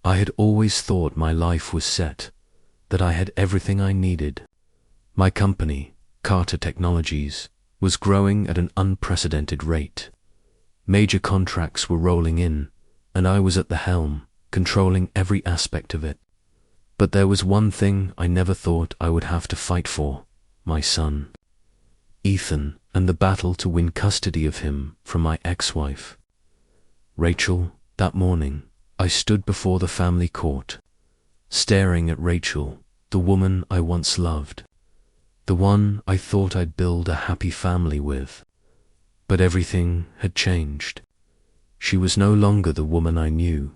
I had always thought my life was set, that I had everything I needed. My company, Carter Technologies, was growing at an unprecedented rate. Major contracts were rolling in, and I was at the helm, controlling every aspect of it. But there was one thing I never thought I would have to fight for: my son, Ethan, and the battle to win custody of him from my ex-wife. Rachel, that morning, I stood before the family court, staring at Rachel, the woman I once loved, the one I thought I'd build a happy family with. But everything had changed. She was no longer the woman I knew.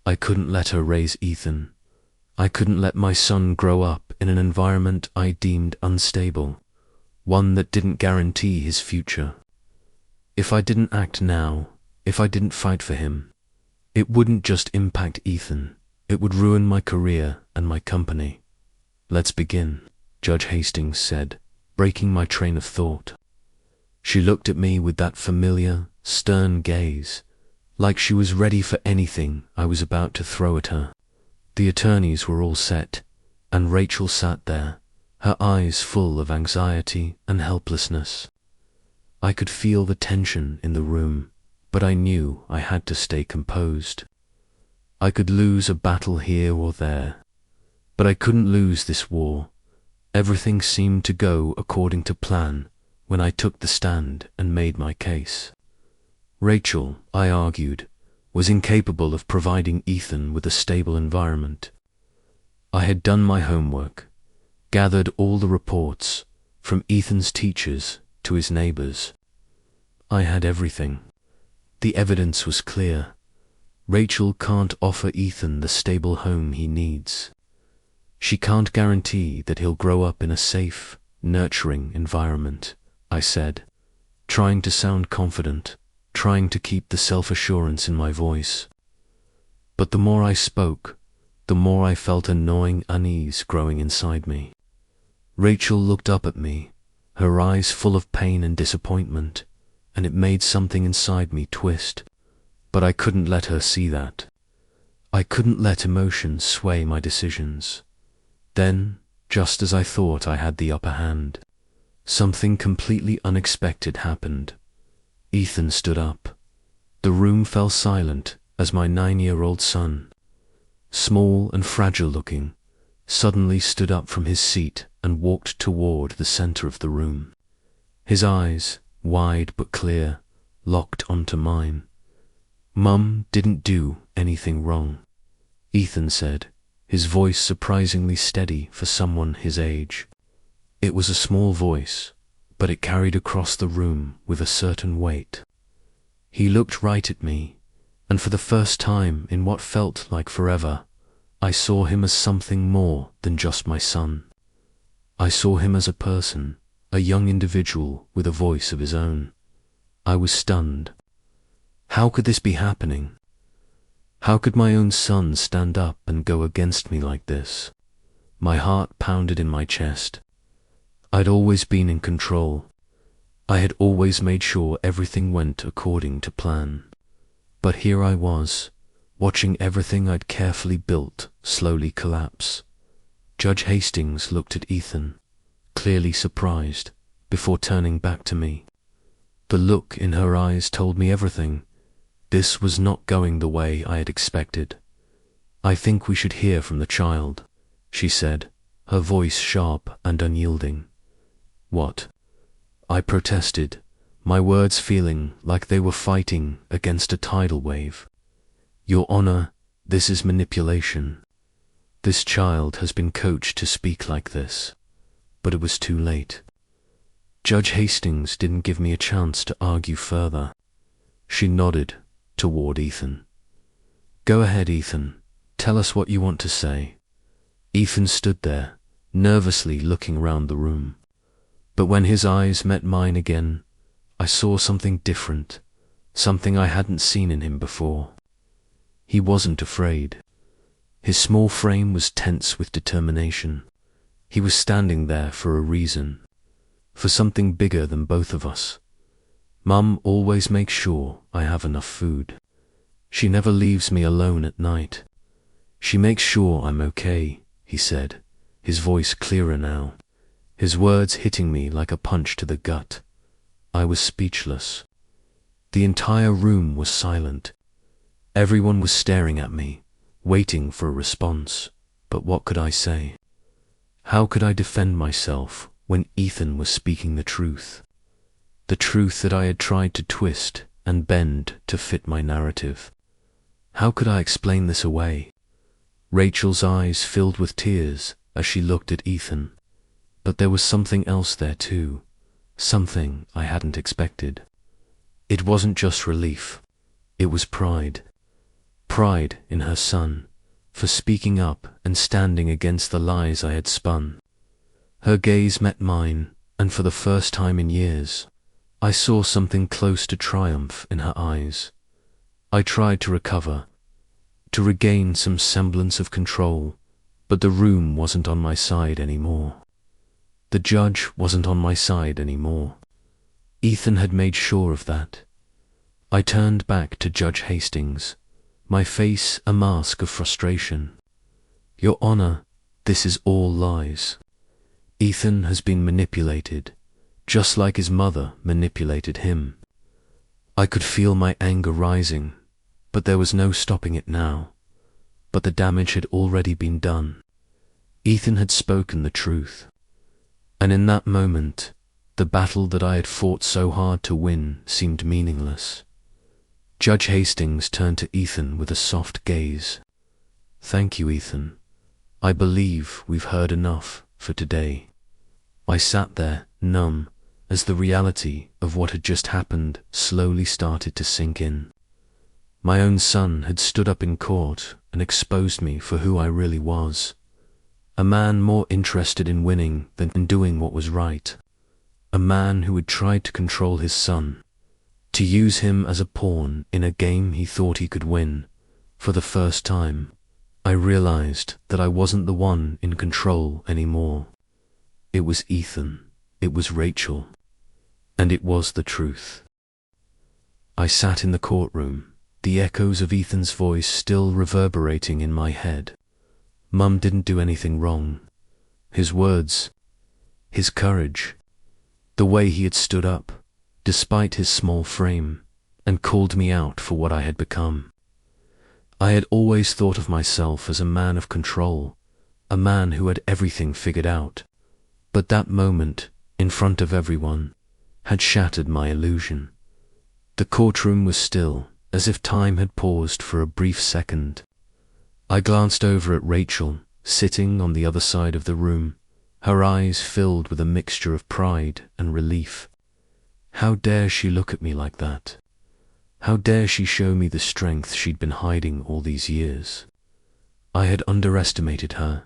I couldn't let her raise Ethan. I couldn't let my son grow up in an environment I deemed unstable, one that didn't guarantee his future. If I didn't act now, if I didn't fight for him, it wouldn't just impact Ethan, it would ruin my career and my company. "Let's begin," Judge Hastings said, breaking my train of thought. She looked at me with that familiar, stern gaze, like she was ready for anything I was about to throw at her. The attorneys were all set, and Rachel sat there, her eyes full of anxiety and helplessness. I could feel the tension in the room, but I knew I had to stay composed. I could lose a battle here or there, but I couldn't lose this war. Everything seemed to go according to plan when I took the stand and made my case. Rachel, I argued, was incapable of providing Ethan with a stable environment. I had done my homework, gathered all the reports, from Ethan's teachers to his neighbors. I had everything. The evidence was clear. Rachel can't offer Ethan the stable home he needs. She can't guarantee that he'll grow up in a safe, nurturing environment, I said, trying to sound confident, trying to keep the self-assurance in my voice. But the more I spoke, the more I felt a gnawing unease growing inside me. Rachel looked up at me, her eyes full of pain and disappointment, and it made something inside me twist. But I couldn't let her see that. I couldn't let emotions sway my decisions. Then, just as I thought I had the upper hand, something completely unexpected happened. Ethan stood up. The room fell silent as my 9-year-old son, small and fragile-looking, suddenly stood up from his seat and walked toward the center of the room. His eyes, wide but clear, locked onto mine. "Mum didn't do anything wrong," Ethan said, his voice surprisingly steady for someone his age. It was a small voice, but it carried across the room with a certain weight. He looked right at me, and for the first time in what felt like forever, I saw him as something more than just my son. I saw him as a person, a young individual with a voice of his own. I was stunned. How could this be happening? How could my own son stand up and go against me like this? My heart pounded in my chest. I'd always been in control. I had always made sure everything went according to plan. But here I was, watching everything I'd carefully built slowly collapse. Judge Hastings looked at Ethan, clearly surprised, before turning back to me. The look in her eyes told me everything. This was not going the way I had expected. "I think we should hear from the child," she said, her voice sharp and unyielding. "What?" I protested, my words feeling like they were fighting against a tidal wave. "Your Honor, this is manipulation. This child has been coached to speak like this." But it was too late. Judge Hastings didn't give me a chance to argue further. She nodded toward Ethan. "Go ahead, Ethan. Tell us what you want to say." Ethan stood there, nervously looking around the room. But when his eyes met mine again, I saw something different, something I hadn't seen in him before. He wasn't afraid. His small frame was tense with determination. He was standing there for a reason, for something bigger than both of us. Mum always makes sure I have enough food. She never leaves me alone at night. She makes sure I'm okay, he said, his voice clearer now, his words hitting me like a punch to the gut. I was speechless. The entire room was silent. Everyone was staring at me, waiting for a response. But what could I say? How could I defend myself when Ethan was speaking the truth? The truth that I had tried to twist and bend to fit my narrative. How could I explain this away? Rachel's eyes filled with tears as she looked at Ethan. But there was something else there too, something I hadn't expected. It wasn't just relief, it was pride. Pride in her son, for speaking up and standing against the lies I had spun. Her gaze met mine, and for the first time in years, I saw something close to triumph in her eyes. I tried to recover, to regain some semblance of control, but the room wasn't on my side anymore. The judge wasn't on my side anymore. Ethan had made sure of that. I turned back to Judge Hastings, my face a mask of frustration. Your Honor, this is all lies. Ethan has been manipulated, just like his mother manipulated him. I could feel my anger rising, but there was no stopping it now. But the damage had already been done. Ethan had spoken the truth. And in that moment, the battle that I had fought so hard to win seemed meaningless. Judge Hastings turned to Ethan with a soft gaze. Thank you, Ethan. I believe we've heard enough for today. I sat there, numb, as the reality of what had just happened slowly started to sink in. My own son had stood up in court and exposed me for who I really was. A man more interested in winning than in doing what was right. A man who had tried to control his son, to use him as a pawn in a game he thought he could win. For the first time, I realized that I wasn't the one in control anymore. It was Ethan, it was Rachel, and it was the truth. I sat in the courtroom, the echoes of Ethan's voice still reverberating in my head. Mum didn't do anything wrong. His words, his courage, the way he had stood up, despite his small frame, and called me out for what I had become. I had always thought of myself as a man of control, a man who had everything figured out. But that moment, in front of everyone, had shattered my illusion. The courtroom was still, as if time had paused for a brief second. I glanced over at Rachel, sitting on the other side of the room, her eyes filled with a mixture of pride and relief. How dare she look at me like that? How dare she show me the strength she'd been hiding all these years? I had underestimated her,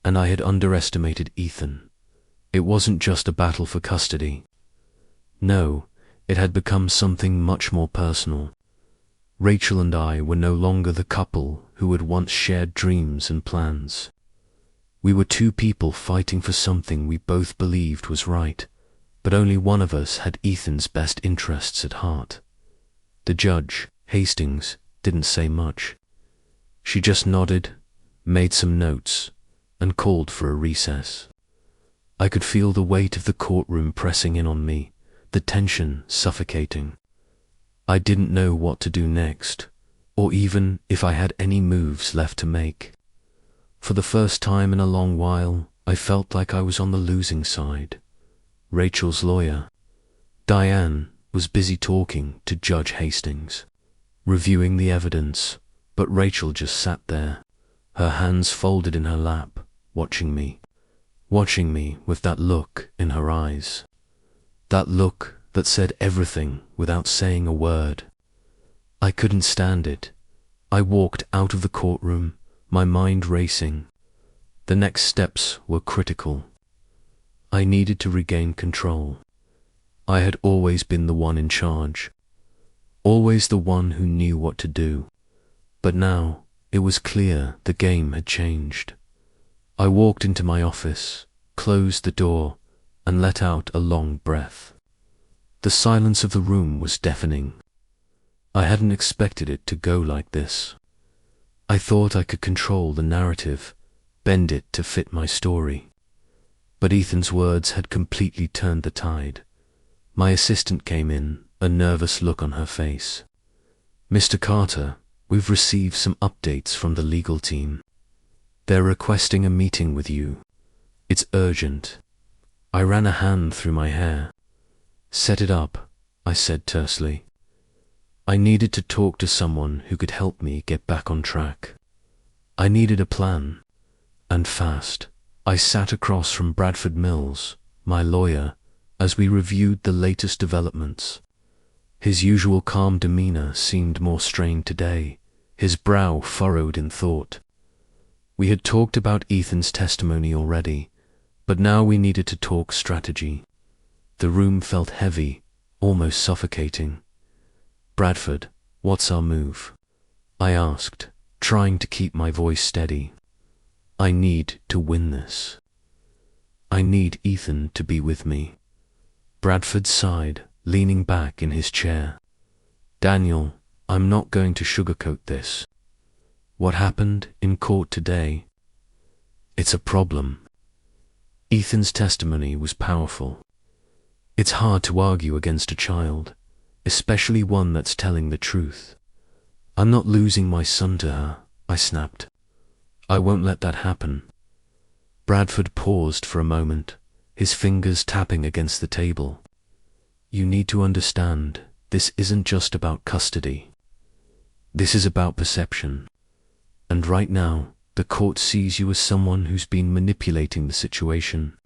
and I had underestimated Ethan. It wasn't just a battle for custody. No, it had become something much more personal. Rachel and I were no longer the couple who had once shared dreams and plans. We were two people fighting for something we both believed was right, but only one of us had Ethan's best interests at heart. The judge, Hastings, didn't say much. She just nodded, made some notes, and called for a recess. I could feel the weight of the courtroom pressing in on me, the tension suffocating. I didn't know what to do next, or even if I had any moves left to make. For the first time in a long while, I felt like I was on the losing side. Rachel's lawyer, Diane, was busy talking to Judge Hastings, reviewing the evidence, but Rachel just sat there, her hands folded in her lap, watching me with that look in her eyes. That look that said everything without saying a word. I couldn't stand it. I walked out of the courtroom, my mind racing. The next steps were critical. I needed to regain control. I had always been the one in charge, always the one who knew what to do. But now it was clear the game had changed. I walked into my office, closed the door, and let out a long breath. The silence of the room was deafening. I hadn't expected it to go like this. I thought I could control the narrative, bend it to fit my story. But Ethan's words had completely turned the tide. My assistant came in, a nervous look on her face. "Mr. Carter, we've received some updates from the legal team. They're requesting a meeting with you. It's urgent." I ran a hand through my hair. "Set it up," I said tersely. I needed to talk to someone who could help me get back on track. I needed a plan, and fast. I sat across from Bradford Mills, my lawyer, as we reviewed the latest developments. His usual calm demeanor seemed more strained today, his brow furrowed in thought. We had talked about Ethan's testimony already, but now we needed to talk strategy. The room felt heavy, almost suffocating. "Bradford, what's our move?" I asked, trying to keep my voice steady. "I need to win this. I need Ethan to be with me." Bradford sighed, leaning back in his chair. "Daniel, I'm not going to sugarcoat this. What happened in court today? It's a problem." Ethan's testimony was powerful. It's hard to argue against a child, especially one that's telling the truth. "I'm not losing my son to her," I snapped. "I won't let that happen." Bradford paused for a moment, his fingers tapping against the table. "You need to understand, this isn't just about custody. This is about perception. And right now, the court sees you as someone who's been manipulating the situation.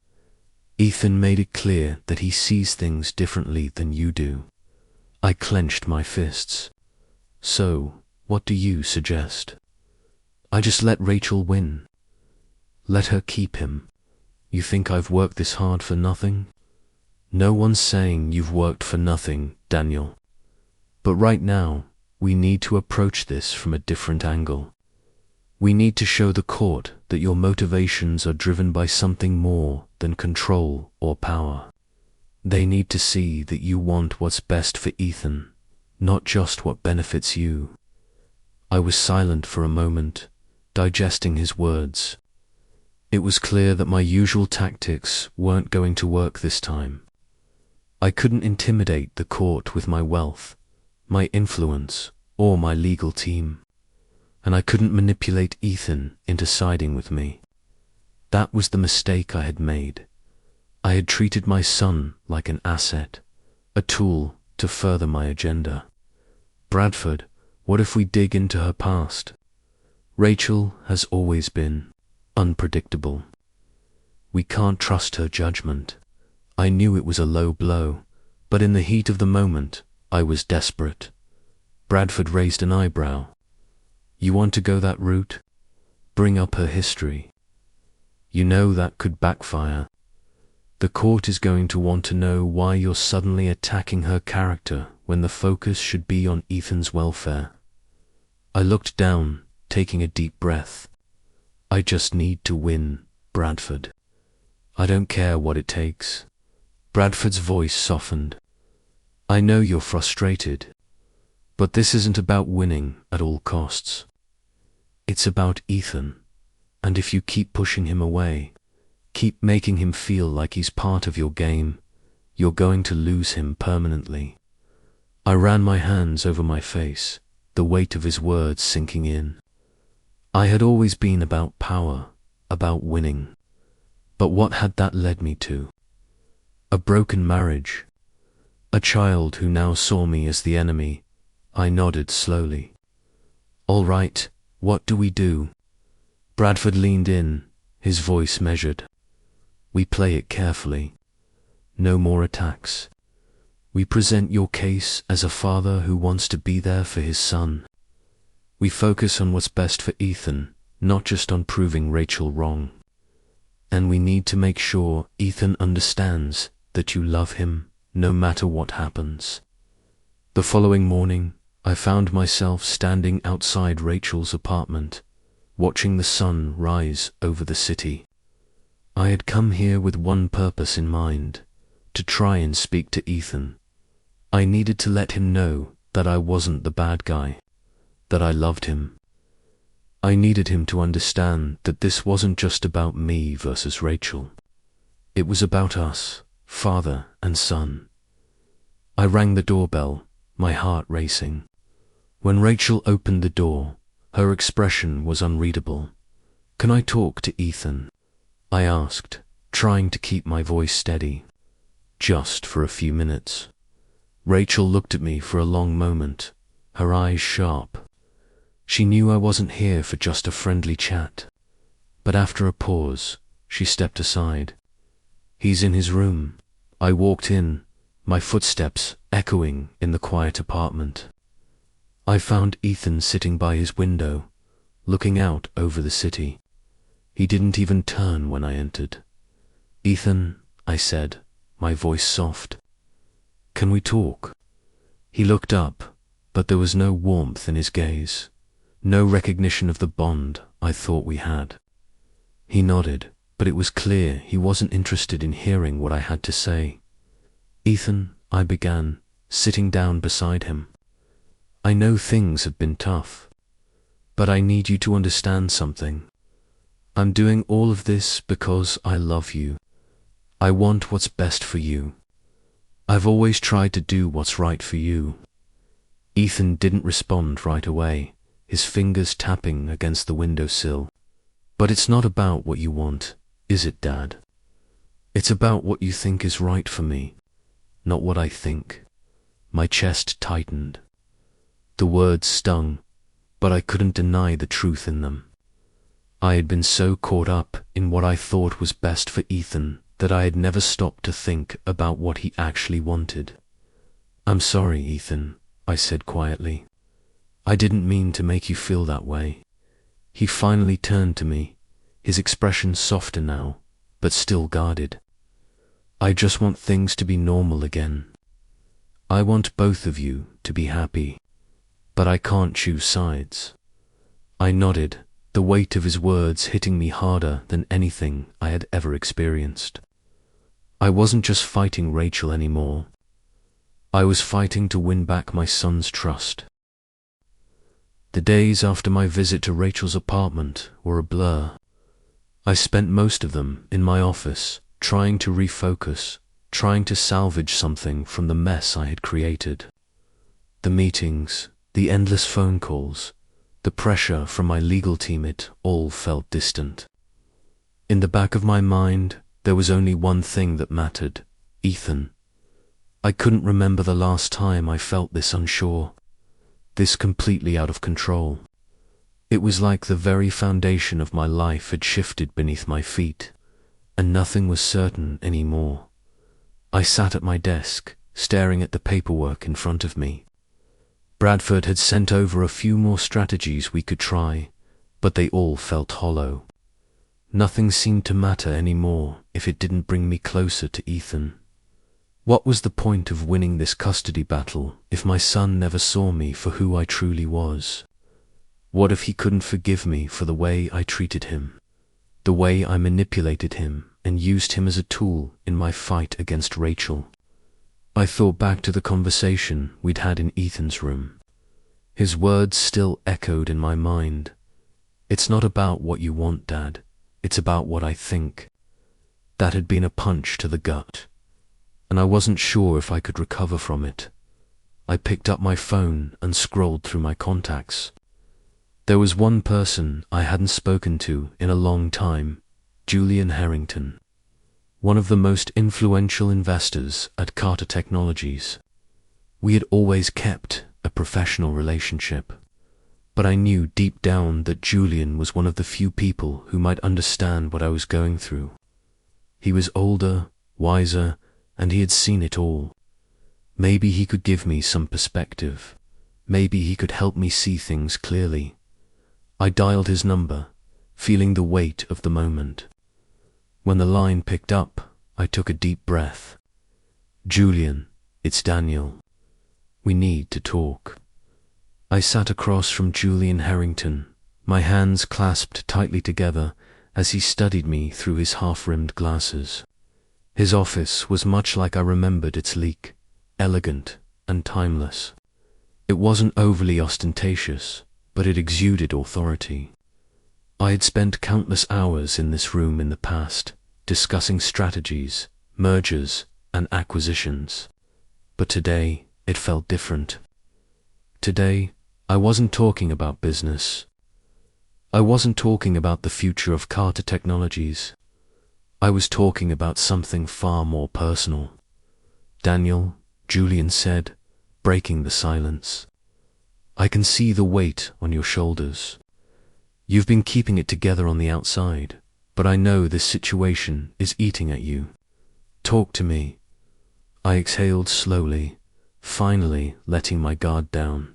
Ethan made it clear that he sees things differently than you do." I clenched my fists. "So, what do you suggest?" "I just let Rachel win. Let her keep him. You think I've worked this hard for nothing?" "No one's saying you've worked for nothing, Daniel. But right now, we need to approach this from a different angle. We need to show the court that your motivations are driven by something more than control or power. They need to see that you want what's best for Ethan, not just what benefits you." I was silent for a moment, digesting his words. It was clear that my usual tactics weren't going to work this time. I couldn't intimidate the court with my wealth, my influence, or my legal team. And I couldn't manipulate Ethan into siding with me. That was the mistake I had made. I had treated my son like an asset, a tool to further my agenda. "Bradford, what if we dig into her past? Rachel has always been unpredictable. We can't trust her judgment." I knew it was a low blow, but in the heat of the moment, I was desperate. Bradford raised an eyebrow. "You want to go that route? Bring up her history. You know that could backfire. The court is going to want to know why you're suddenly attacking her character when the focus should be on Ethan's welfare." I looked down, taking a deep breath. "I just need to win, Bradford. I don't care what it takes." Bradford's voice softened. "I know you're frustrated, but this isn't about winning at all costs. It's about Ethan, and if you keep pushing him away, keep making him feel like he's part of your game, you're going to lose him permanently." I ran my hands over my face, the weight of his words sinking in. I had always been about power, about winning. But what had that led me to? A broken marriage, a child who now saw me as the enemy. I nodded slowly. "All right, what do we do?" Bradford leaned in, his voice measured. "We play it carefully. No more attacks. We present your case as a father who wants to be there for his son. We focus on what's best for Ethan, not just on proving Rachel wrong. And we need to make sure Ethan understands that you love him no matter what happens." The following morning, I found myself standing outside Rachel's apartment, watching the sun rise over the city. I had come here with one purpose in mind, to try and speak to Ethan. I needed to let him know that I wasn't the bad guy, that I loved him. I needed him to understand that this wasn't just about me versus Rachel. It was about us, father and son. I rang the doorbell, my heart racing. When Rachel opened the door, her expression was unreadable. "Can I talk to Ethan?" I asked, trying to keep my voice steady. "Just for a few minutes." Rachel looked at me for a long moment, her eyes sharp. She knew I wasn't here for just a friendly chat. But after a pause, she stepped aside. "He's in his room." I walked in, my footsteps echoing in the quiet apartment. I found Ethan sitting by his window, looking out over the city. He didn't even turn when I entered. "Ethan," I said, my voice soft. "Can we talk?" He looked up, but there was no warmth in his gaze, no recognition of the bond I thought we had. He nodded, but it was clear he wasn't interested in hearing what I had to say. "Ethan," I began, sitting down beside him. "I know things have been tough, but I need you to understand something. I'm doing all of this because I love you. I want what's best for you. I've always tried to do what's right for you." Ethan didn't respond right away, his fingers tapping against the windowsill. "But it's not about what you want, is it, Dad? It's about what you think is right for me, not what I think." My chest tightened. The words stung, but I couldn't deny the truth in them. I had been so caught up in what I thought was best for Ethan that I had never stopped to think about what he actually wanted. "I'm sorry, Ethan," I said quietly. "I didn't mean to make you feel that way." He finally turned to me, his expression softer now, but still guarded. "I just want things to be normal again. I want both of you to be happy, but I can't choose sides." I nodded, the weight of his words hitting me harder than anything I had ever experienced. I wasn't just fighting Rachel anymore. I was fighting to win back my son's trust. The days after my visit to Rachel's apartment were a blur. I spent most of them in my office, trying to refocus, trying to salvage something from the mess I had created. The meetings, the endless phone calls, the pressure from my legal team, it all felt distant. In the back of my mind, there was only one thing that mattered: Ethan. I couldn't remember the last time I felt this unsure, this completely out of control. It was like the very foundation of my life had shifted beneath my feet, and nothing was certain anymore. I sat at my desk, staring at the paperwork in front of me. Bradford had sent over a few more strategies we could try, but they all felt hollow. Nothing seemed to matter anymore if it didn't bring me closer to Ethan. What was the point of winning this custody battle if my son never saw me for who I truly was? What if he couldn't forgive me for the way I treated him, the way I manipulated him and used him as a tool in my fight against Rachel? I thought back to the conversation we'd had in Ethan's room. His words still echoed in my mind. "It's not about what you want, Dad. It's about what I think." That had been a punch to the gut, and I wasn't sure if I could recover from it. I picked up my phone and scrolled through my contacts. There was one person I hadn't spoken to in a long time: Julian Harrington, one of the most influential investors at Carter Technologies. We had always kept a professional relationship, but I knew deep down that Julian was one of the few people who might understand what I was going through. He was older, wiser, and he had seen it all. Maybe he could give me some perspective. Maybe he could help me see things clearly. I dialed his number, feeling the weight of the moment. When the line picked up, I took a deep breath. "Julian, it's Daniel. We need to talk." I sat across from Julian Harrington, my hands clasped tightly together as he studied me through his half-rimmed glasses. His office was much like I remembered its leak, elegant and timeless. It wasn't overly ostentatious, but it exuded authority. I had spent countless hours in this room in the past, discussing strategies, mergers, and acquisitions. But today, it felt different. Today, I wasn't talking about business. I wasn't talking about the future of Carter Technologies. I was talking about something far more personal. "Daniel," Julian said, breaking the silence, "I can see the weight on your shoulders. You've been keeping it together on the outside, but I know this situation is eating at you. Talk to me." I exhaled slowly, finally letting my guard down.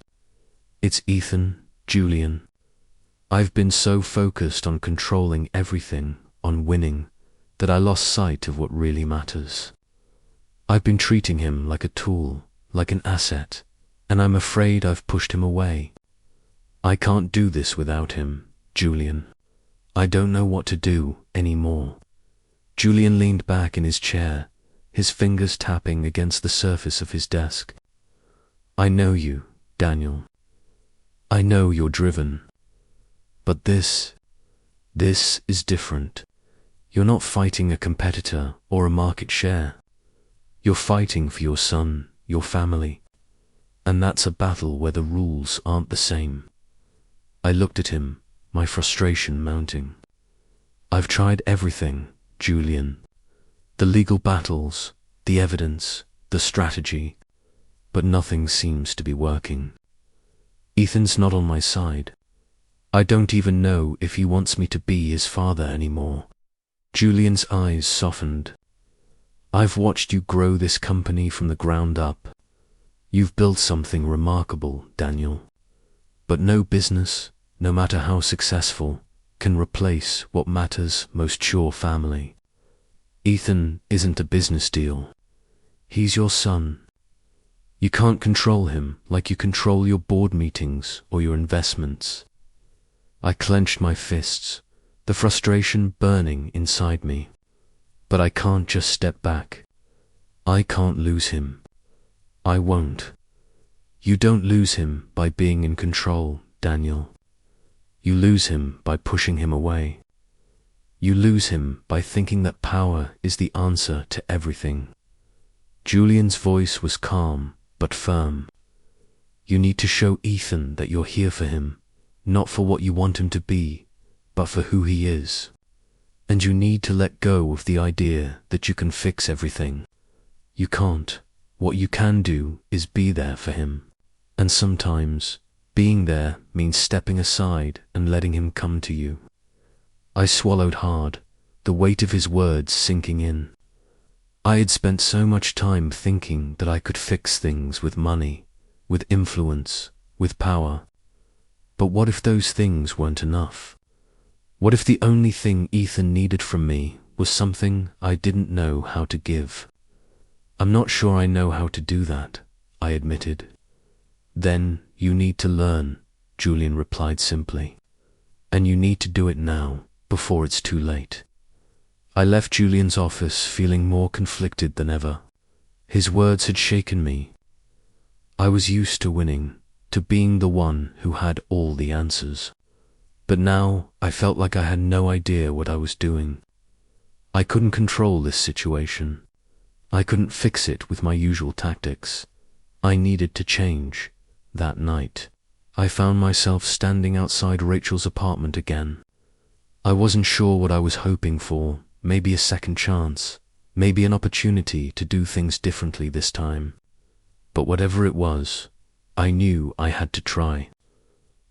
"It's Ethan, Julian. I've been so focused on controlling everything, on winning, that I lost sight of what really matters. I've been treating him like a tool, like an asset, and I'm afraid I've pushed him away. I can't do this without him, Julian. I don't know what to do anymore." Julian leaned back in his chair, his fingers tapping against the surface of his desk. "I know you, Daniel. I know you're driven. But this is different. You're not fighting a competitor or a market share. You're fighting for your son, your family. And that's a battle where the rules aren't the same." I looked at him, my frustration mounting. "I've tried everything, Julian. The legal battles, the evidence, the strategy, but nothing seems to be working. Ethan's not on my side. I don't even know if he wants me to be his father anymore." Julian's eyes softened. "I've watched you grow this company from the ground up. You've built something remarkable, Daniel. But no business, no matter how successful, can replace what matters most: your family. Ethan isn't a business deal. He's your son. You can't control him like you control your board meetings or your investments." I clenched my fists, the frustration burning inside me. "But I can't just step back. I can't lose him. I won't." "You don't lose him by being in control, Daniel. You lose him by pushing him away. You lose him by thinking that power is the answer to everything." Julian's voice was calm but firm. "You need to show Ethan that you're here for him, not for what you want him to be, but for who he is. And you need to let go of the idea that you can fix everything. You can't. What you can do is be there for him. And sometimes, being there means stepping aside and letting him come to you." I swallowed hard, the weight of his words sinking in. I had spent so much time thinking that I could fix things with money, with influence, with power. But what if those things weren't enough? What if the only thing Ethan needed from me was something I didn't know how to give? "I'm not sure I know how to do that," I admitted. "Then you need to learn," Julian replied simply. "And you need to do it now, before it's too late." I left Julian's office feeling more conflicted than ever. His words had shaken me. I was used to winning, to being the one who had all the answers. But now I felt like I had no idea what I was doing. I couldn't control this situation. I couldn't fix it with my usual tactics. I needed to change. That night, I found myself standing outside Rachel's apartment again. I wasn't sure what I was hoping for, maybe a second chance, maybe an opportunity to do things differently this time. But whatever it was, I knew I had to try.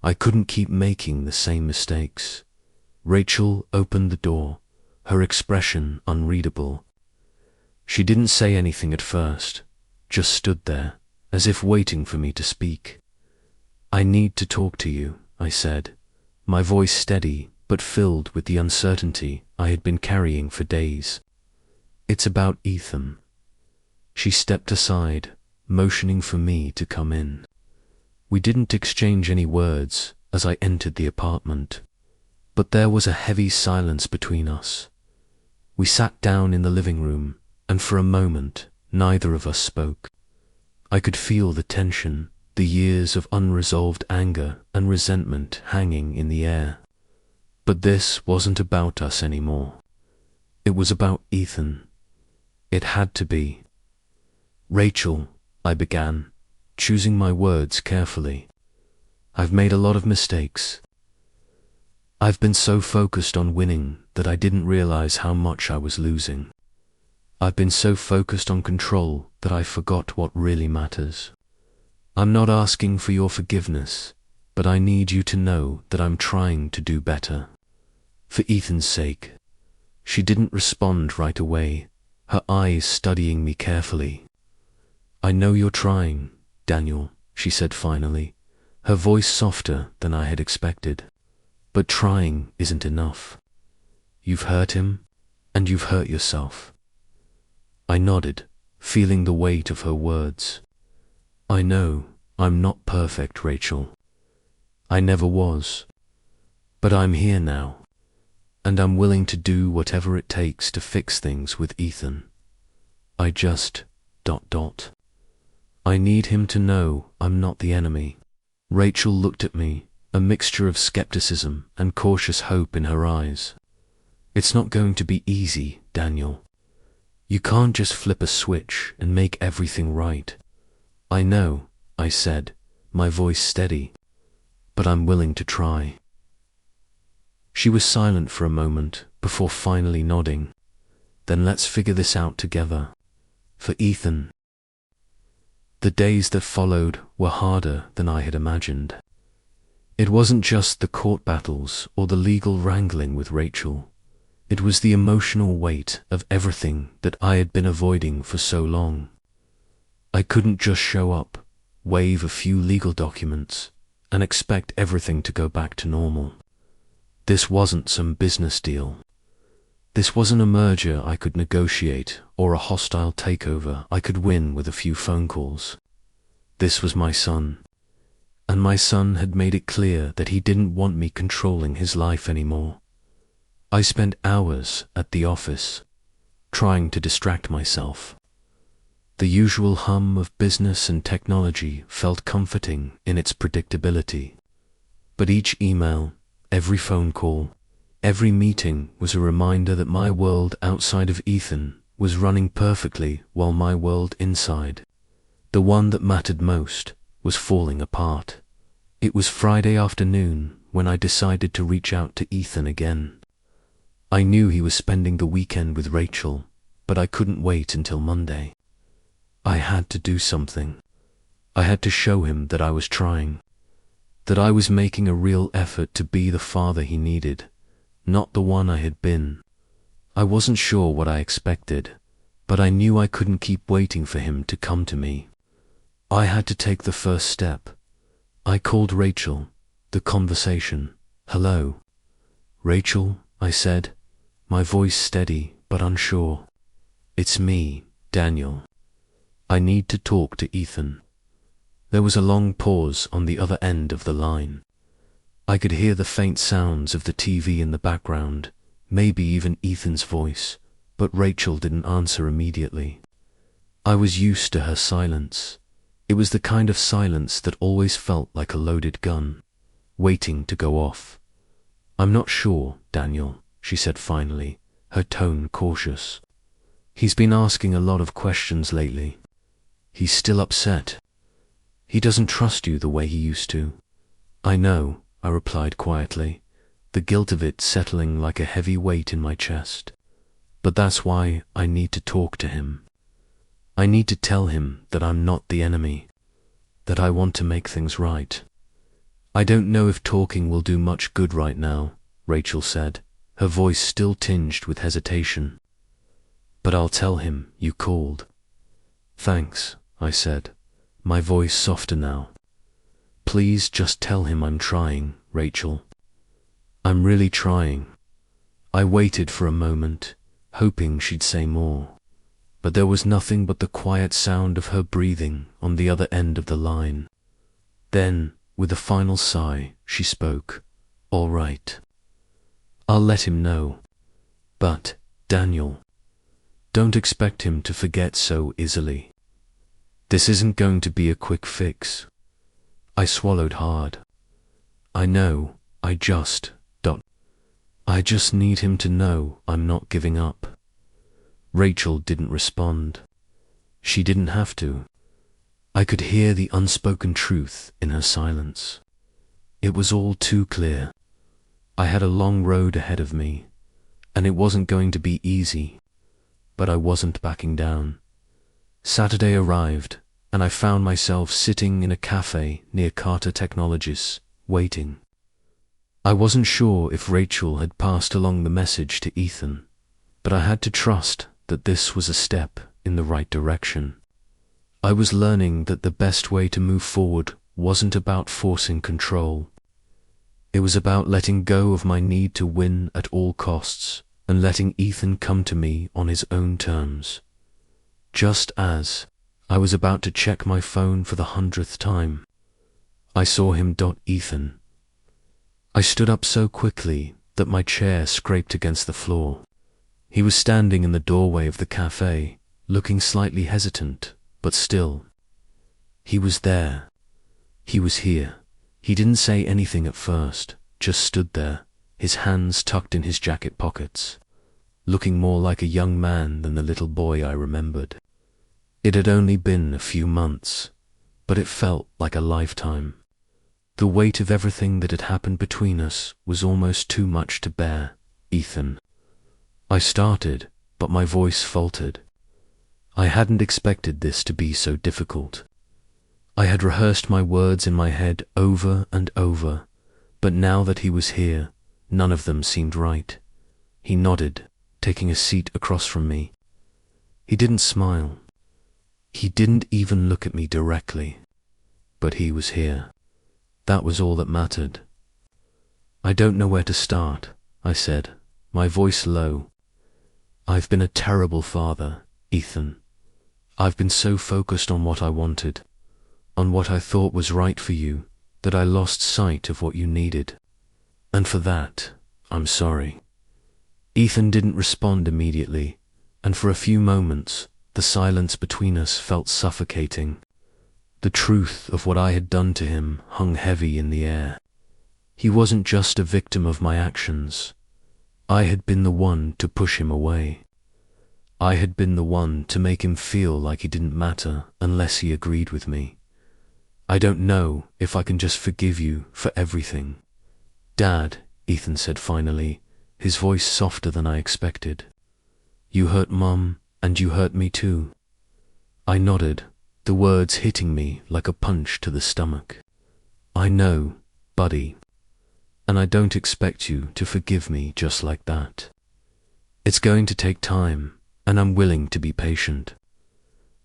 I couldn't keep making the same mistakes. Rachel opened the door, her expression unreadable. She didn't say anything at first, just stood there, as if waiting for me to speak. "I need to talk to you," I said, my voice steady but filled with the uncertainty I had been carrying for days. "It's about Ethan." She stepped aside, motioning for me to come in. We didn't exchange any words as I entered the apartment, but there was a heavy silence between us. We sat down in the living room, and for a moment neither of us spoke. I could feel the tension, the years of unresolved anger and resentment hanging in the air. But this wasn't about us anymore. It was about Ethan. It had to be. Rachel, I began, choosing my words carefully. I've made a lot of mistakes. I've been so focused on winning that I didn't realize how much I was losing. I've been so focused on control that I forgot what really matters. I'm not asking for your forgiveness, but I need you to know that I'm trying to do better. For Ethan's sake. She didn't respond right away, her eyes studying me carefully. I know you're trying, Daniel, she said finally, her voice softer than I had expected. But trying isn't enough. You've hurt him, and you've hurt yourself. I nodded, feeling the weight of her words. I know I'm not perfect, Rachel. I never was. But I'm here now, and I'm willing to do whatever it takes to fix things with Ethan. I just... I need him to know I'm not the enemy. Rachel looked at me, a mixture of skepticism and cautious hope in her eyes. It's not going to be easy, Daniel. You can't just flip a switch and make everything right. I know, I said, my voice steady, but I'm willing to try. She was silent for a moment before finally nodding. Then let's figure this out together. For Ethan. The days that followed were harder than I had imagined. It wasn't just the court battles or the legal wrangling with Rachel. It was the emotional weight of everything that I had been avoiding for so long. I couldn't just show up, wave a few legal documents, and expect everything to go back to normal. This wasn't some business deal. This wasn't a merger I could negotiate or a hostile takeover I could win with a few phone calls. This was my son, and my son had made it clear that he didn't want me controlling his life anymore. I spent hours at the office, trying to distract myself. The usual hum of business and technology felt comforting in its predictability. But each email, every phone call, every meeting was a reminder that my world outside of Ethan was running perfectly while my world inside, the one that mattered most, was falling apart. It was Friday afternoon when I decided to reach out to Ethan again. I knew he was spending the weekend with Rachel, but I couldn't wait until Monday. I had to do something. I had to show him that I was trying, that I was making a real effort to be the father he needed, not the one I had been. I wasn't sure what I expected, but I knew I couldn't keep waiting for him to come to me. I had to take the first step. I called Rachel, the conversation. Hello. Rachel, I said, my voice steady but unsure. It's me, Daniel. I need to talk to Ethan. There was a long pause on the other end of the line. I could hear the faint sounds of the TV in the background, maybe even Ethan's voice, but Rachel didn't answer immediately. I was used to her silence. It was the kind of silence that always felt like a loaded gun, waiting to go off. I'm not sure, Daniel, she said finally, her tone cautious. He's been asking a lot of questions lately. He's still upset. He doesn't trust you the way he used to. I know, I replied quietly, the guilt of it settling like a heavy weight in my chest. But that's why I need to talk to him. I need to tell him that I'm not the enemy, that I want to make things right. I don't know if talking will do much good right now, Rachel said, her voice still tinged with hesitation. But I'll tell him you called. Thanks, I said, my voice softer now. Please just tell him I'm trying, Rachel. I'm really trying. I waited for a moment, hoping she'd say more. But there was nothing but the quiet sound of her breathing on the other end of the line. Then, with a final sigh, she spoke. All right. I'll let him know. But, Daniel, don't expect him to forget so easily. This isn't going to be a quick fix. I swallowed hard. I know, I just... I just need him to know I'm not giving up. Rachel didn't respond. She didn't have to. I could hear the unspoken truth in her silence. It was all too clear. I had a long road ahead of me, and it wasn't going to be easy, but I wasn't backing down. Saturday arrived, and I found myself sitting in a cafe near Carter Technologies, waiting. I wasn't sure if Rachel had passed along the message to Ethan, but I had to trust that this was a step in the right direction. I was learning that the best way to move forward wasn't about forcing control. It was about letting go of my need to win at all costs and letting Ethan come to me on his own terms. Just as I was about to check my phone for the 100th time, I saw him dot Ethan. I stood up so quickly that my chair scraped against the floor. He was standing in the doorway of the cafe, looking slightly hesitant, but still. He was there. He was here. He didn't say anything at first, just stood there, his hands tucked in his jacket pockets, looking more like a young man than the little boy I remembered. It had only been a few months, but it felt like a lifetime. The weight of everything that had happened between us was almost too much to bear. Ethan. I started, but my voice faltered. I hadn't expected this to be so difficult. I had rehearsed my words in my head over and over, but now that he was here, none of them seemed right. He nodded, taking a seat across from me. He didn't smile. He didn't even look at me directly. But he was here. That was all that mattered. I don't know where to start, I said, my voice low. I've been a terrible father, Ethan. I've been so focused on what I wanted, on what I thought was right for you, that I lost sight of what you needed. And for that, I'm sorry. Ethan didn't respond immediately, and for a few moments, the silence between us felt suffocating. The truth of what I had done to him hung heavy in the air. He wasn't just a victim of my actions. I had been the one to push him away. I had been the one to make him feel like he didn't matter unless he agreed with me. I don't know if I can just forgive you for everything. Dad, Ethan said finally, his voice softer than I expected. You hurt Mum, and you hurt me too. I nodded, the words hitting me like a punch to the stomach. I know, buddy. And I don't expect you to forgive me just like that. It's going to take time, and I'm willing to be patient.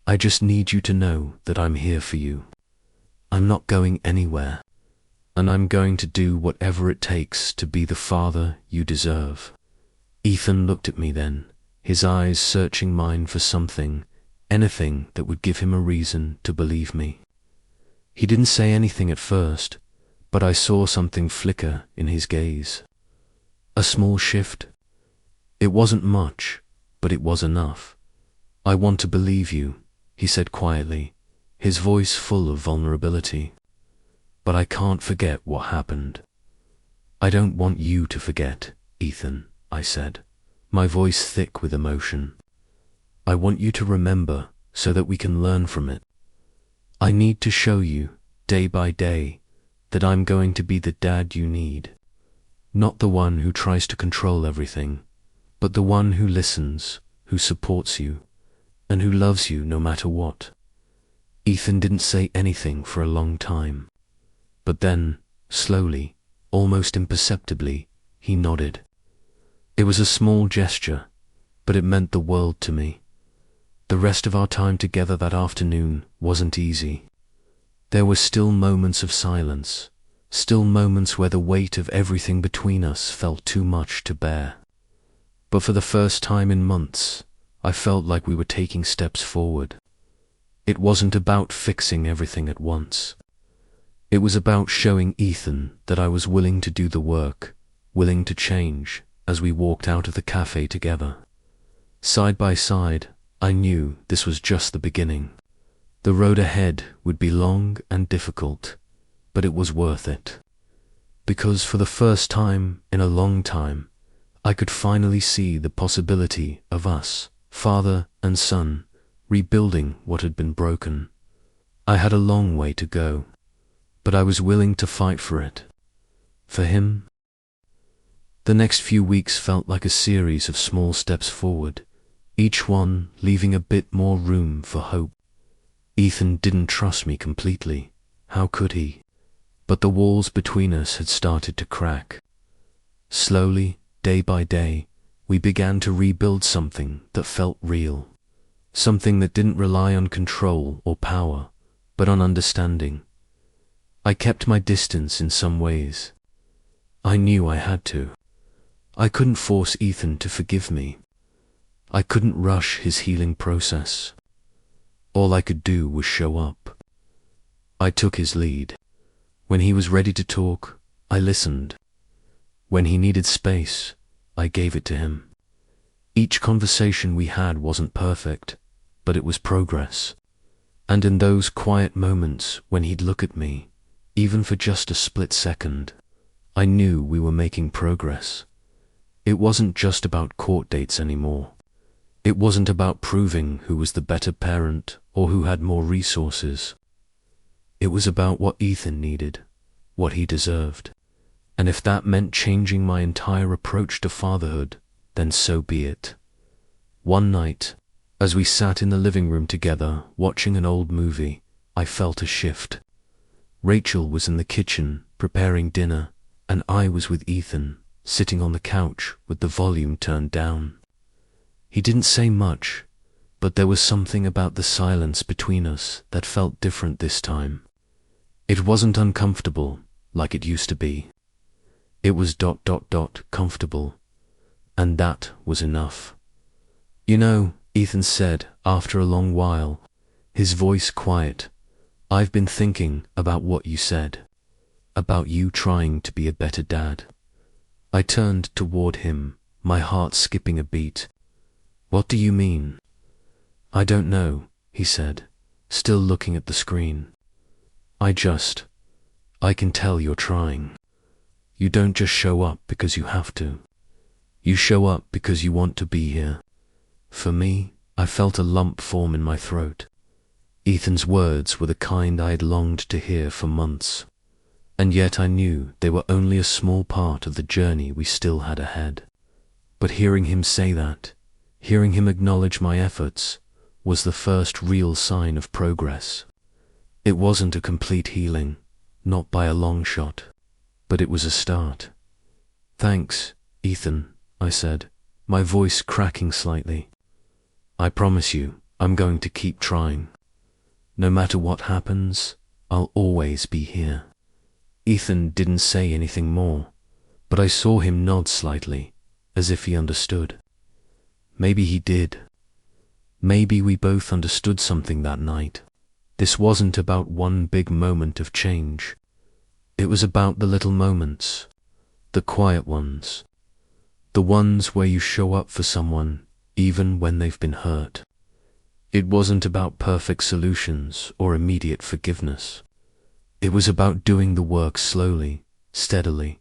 I just need you to know that I'm here for you. I'm not going anywhere, and I'm going to do whatever it takes to be the father you deserve. Ethan looked at me then, his eyes searching mine for something, anything that would give him a reason to believe me. He didn't say anything at first, but I saw something flicker in his gaze. A small shift. It wasn't much, but it was enough. I want to believe you, he said quietly, his voice full of vulnerability. But I can't forget what happened. I don't want you to forget, Ethan, I said, my voice thick with emotion. I want you to remember so that we can learn from it. I need to show you, day by day, that I'm going to be the dad you need. Not the one who tries to control everything, but the one who listens, who supports you, and who loves you no matter what. Ethan didn't say anything for a long time. But then, slowly, almost imperceptibly, he nodded. It was a small gesture, but it meant the world to me. The rest of our time together that afternoon wasn't easy. There were still moments of silence, still moments where the weight of everything between us felt too much to bear. But for the first time in months, I felt like we were taking steps forward. It wasn't about fixing everything at once. It was about showing Ethan that I was willing to do the work, willing to change, as we walked out of the cafe together. Side by side, I knew this was just the beginning. The road ahead would be long and difficult, but it was worth it. Because for the first time in a long time, I could finally see the possibility of us, father and son, rebuilding what had been broken. I had a long way to go, but I was willing to fight for it. For him. The next few weeks felt like a series of small steps forward, each one leaving a bit more room for hope. Ethan didn't trust me completely. How could he? But the walls between us had started to crack. Slowly, day by day, we began to rebuild something that felt real. Something that didn't rely on control or power, but on understanding. I kept my distance in some ways. I knew I had to. I couldn't force Ethan to forgive me. I couldn't rush his healing process. All I could do was show up. I took his lead. When he was ready to talk, I listened. When he needed space, I gave it to him. Each conversation we had wasn't perfect, but it was progress. And in those quiet moments when he'd look at me, even for just a split second, I knew we were making progress. It wasn't just about court dates anymore. It wasn't about proving who was the better parent or who had more resources. It was about what Ethan needed, what he deserved. And if that meant changing my entire approach to fatherhood, then so be it. One night, as we sat in the living room together watching an old movie, I felt a shift. Rachel was in the kitchen preparing dinner, and I was with Ethan, sitting on the couch with the volume turned down. He didn't say much, but there was something about the silence between us that felt different this time. It wasn't uncomfortable like it used to be. It was ... comfortable. And that was enough. You know, Ethan said after a long while, his voice quiet, I've been thinking about what you said, about you trying to be a better dad. I turned toward him, my heart skipping a beat. What do you mean? I don't know, he said, still looking at the screen. I can tell you're trying. You don't just show up because you have to. You show up because you want to be here. For me, I felt a lump form in my throat. Ethan's words were the kind I had longed to hear for months. And yet I knew they were only a small part of the journey we still had ahead. But hearing him say that, hearing him acknowledge my efforts, was the first real sign of progress. It wasn't a complete healing, not by a long shot, but it was a start. Thanks, Ethan, I said, my voice cracking slightly. I promise you, I'm going to keep trying. No matter what happens, I'll always be here. Ethan didn't say anything more, but I saw him nod slightly, as if he understood. Maybe he did. Maybe we both understood something that night. This wasn't about one big moment of change. It was about the little moments, the quiet ones, the ones where you show up for someone even when they've been hurt. It wasn't about perfect solutions or immediate forgiveness. It was about doing the work slowly, steadily.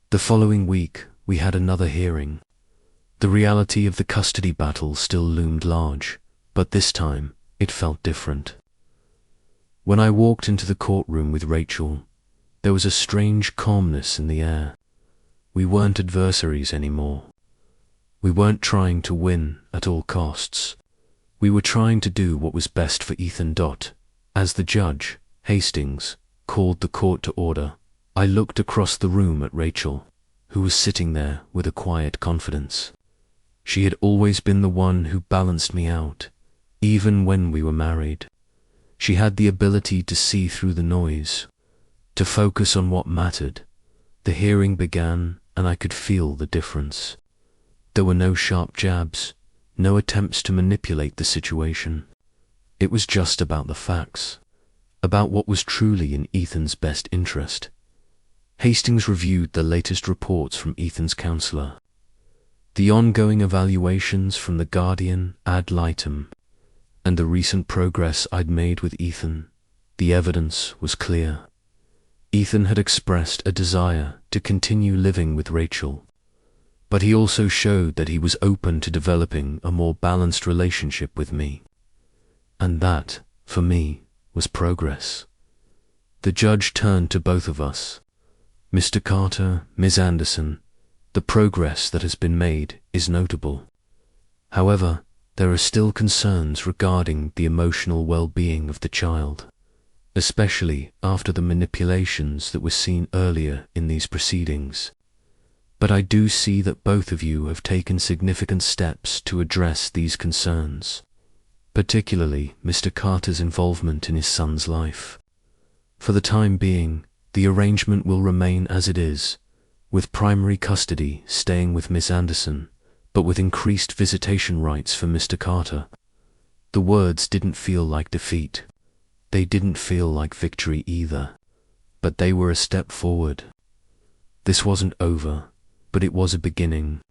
The following week, we had another hearing. The reality of the custody battle still loomed large, but this time it felt different. When I walked into the courtroom with Rachel, there was a strange calmness in the air. We weren't adversaries anymore. We weren't trying to win at all costs. We were trying to do what was best for Ethan. As the judge, Hastings, called the court to order, I looked across the room at Rachel, who was sitting there with a quiet confidence. She had always been the one who balanced me out, even when we were married. She had the ability to see through the noise, to focus on what mattered. The hearing began, and I could feel the difference. There were no sharp jabs, no attempts to manipulate the situation. It was just about the facts, about what was truly in Ethan's best interest. Hastings reviewed the latest reports from Ethan's counselor, the ongoing evaluations from the Guardian ad litem, and the recent progress I'd made with Ethan. The evidence was clear. Ethan had expressed a desire to continue living with Rachel, but he also showed that he was open to developing a more balanced relationship with me. And that, for me, was progress. The judge turned to both of us. Mr. Carter, Ms. Anderson, the progress that has been made is notable. However, there are still concerns regarding the emotional well-being of the child, especially after the manipulations that were seen earlier in these proceedings. But I do see that both of you have taken significant steps to address these concerns, particularly Mr. Carter's involvement in his son's life. For the time being, the arrangement will remain as it is, with primary custody staying with Miss Anderson, but with increased visitation rights for Mr. Carter. The words didn't feel like defeat. They didn't feel like victory either, but they were a step forward. This wasn't over, but it was a beginning,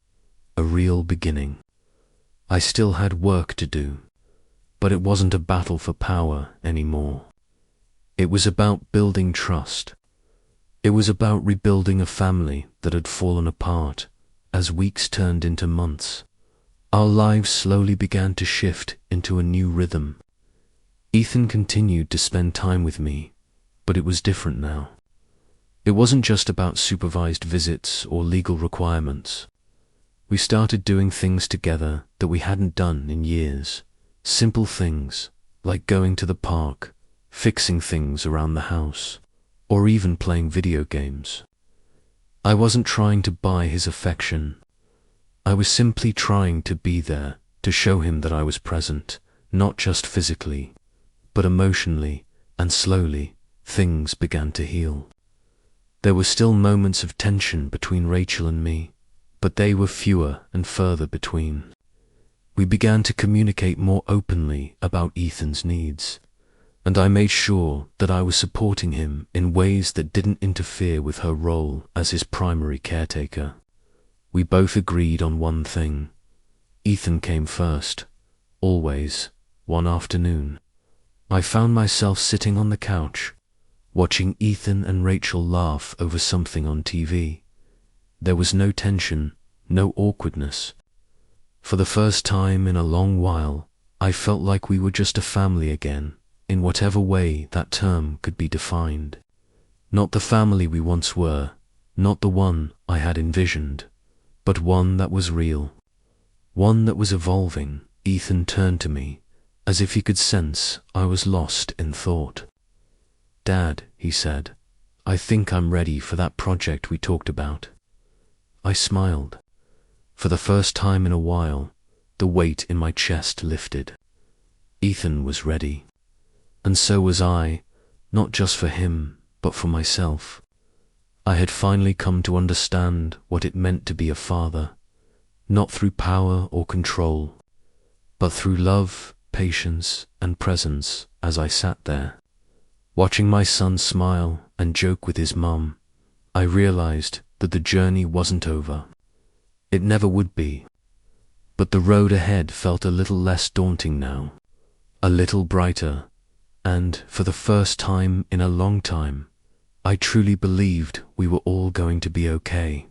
a real beginning. I still had work to do, but it wasn't a battle for power anymore. It was about building trust. It was about rebuilding a family that had fallen apart as weeks turned into months. Our lives slowly began to shift into a new rhythm. Ethan continued to spend time with me, but it was different now. It wasn't just about supervised visits or legal requirements. We started doing things together that we hadn't done in years. Simple things, like going to the park, fixing things around the house, or even playing video games. I wasn't trying to buy his affection. I was simply trying to be there to show him that I was present, not just physically, but emotionally, and slowly, things began to heal. There were still moments of tension between Rachel and me, but they were fewer and further between. We began to communicate more openly about Ethan's needs, and I made sure that I was supporting him in ways that didn't interfere with her role as his primary caretaker. We both agreed on one thing. Ethan came first, always, one afternoon. I found myself sitting on the couch, watching Ethan and Rachel laugh over something on TV. There was no tension, no awkwardness. For the first time in a long while, I felt like we were just a family again, in whatever way that term could be defined. Not the family we once were, not the one I had envisioned, but one that was real, one that was evolving. Ethan turned to me, as if he could sense I was lost in thought. "Dad," he said, "I think I'm ready for that project we talked about." I smiled. For the first time in a while, the weight in my chest lifted. Ethan was ready. And so was I, not just for him, but for myself. I had finally come to understand what it meant to be a father, not through power or control, but through love, patience, and presence. As I sat there, watching my son smile and joke with his mum, I realized that the journey wasn't over. It never would be. But the road ahead felt a little less daunting now, a little brighter, and for the first time in a long time, I truly believed we were all going to be okay.